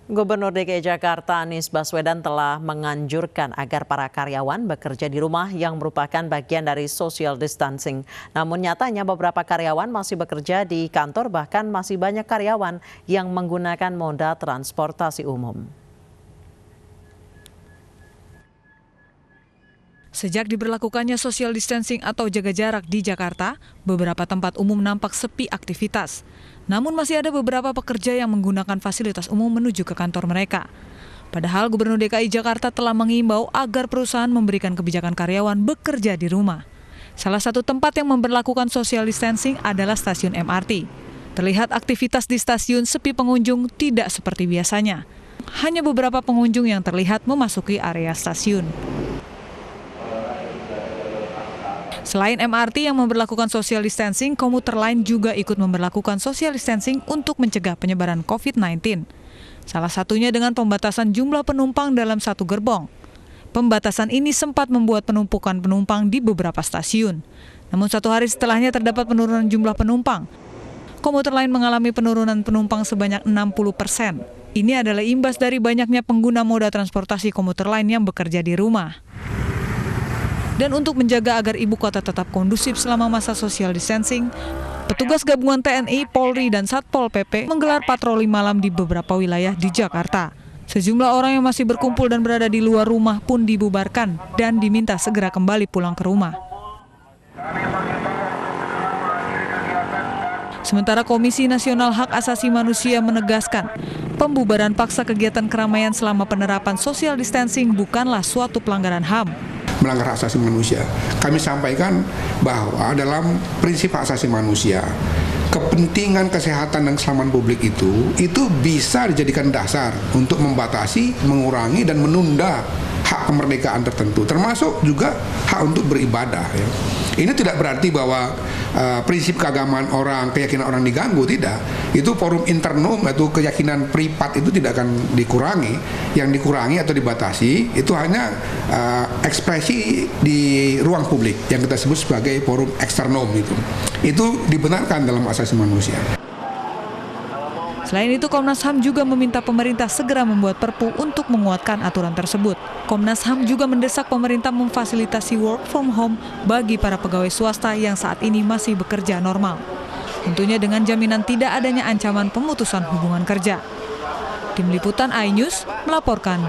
Gubernur DKI Jakarta Anies Baswedan telah menganjurkan agar para karyawan bekerja di rumah yang merupakan bagian dari social distancing. Namun nyatanya beberapa karyawan masih bekerja di kantor, bahkan masih banyak karyawan yang menggunakan moda transportasi umum. Sejak diberlakukannya social distancing atau jaga jarak di Jakarta, beberapa tempat umum nampak sepi aktivitas. Namun masih ada beberapa pekerja yang menggunakan fasilitas umum menuju ke kantor mereka. Padahal Gubernur DKI Jakarta telah mengimbau agar perusahaan memberikan kebijakan karyawan bekerja di rumah. Salah satu tempat yang memberlakukan social distancing adalah stasiun MRT. Terlihat aktivitas di stasiun sepi pengunjung, tidak seperti biasanya. Hanya beberapa pengunjung yang terlihat memasuki area stasiun. Selain MRT yang memberlakukan social distancing, komuter lain juga ikut memberlakukan social distancing untuk mencegah penyebaran COVID-19. Salah satunya dengan pembatasan jumlah penumpang dalam satu gerbong. Pembatasan ini sempat membuat penumpukan penumpang di beberapa stasiun. Namun satu hari setelahnya terdapat penurunan jumlah penumpang. Komuter lain mengalami penurunan penumpang sebanyak 60%. Ini adalah imbas dari banyaknya pengguna moda transportasi komuter lain yang bekerja di rumah. Dan untuk menjaga agar ibu kota tetap kondusif selama masa social distancing, petugas gabungan TNI, Polri, dan Satpol PP menggelar patroli malam di beberapa wilayah di Jakarta. Sejumlah orang yang masih berkumpul dan berada di luar rumah pun dibubarkan dan diminta segera kembali pulang ke rumah. Sementara Komisi Nasional Hak Asasi Manusia menegaskan, pembubaran paksa kegiatan keramaian selama penerapan social distancing bukanlah suatu pelanggaran HAM. Melanggar hak asasi manusia. Kami sampaikan bahwa dalam prinsip hak asasi manusia, kepentingan kesehatan dan keselamatan publik itu bisa dijadikan dasar untuk membatasi, mengurangi, dan menunda hak kemerdekaan tertentu, termasuk juga hak untuk beribadah. Ya. Ini tidak berarti bahwa prinsip keagamaan orang, keyakinan orang diganggu, tidak. Itu forum internum, atau keyakinan privat itu tidak akan dikurangi. Yang dikurangi atau dibatasi itu hanya ekspresi di ruang publik yang kita sebut sebagai forum eksternum itu. Itu dibenarkan dalam hak asasi manusia. Selain itu, Komnas HAM juga meminta pemerintah segera membuat Perpu untuk menguatkan aturan tersebut. Komnas HAM juga mendesak pemerintah memfasilitasi work from home bagi para pegawai swasta yang saat ini masih bekerja normal. Tentunya dengan jaminan tidak adanya ancaman pemutusan hubungan kerja. Tim Liputan iNews melaporkan.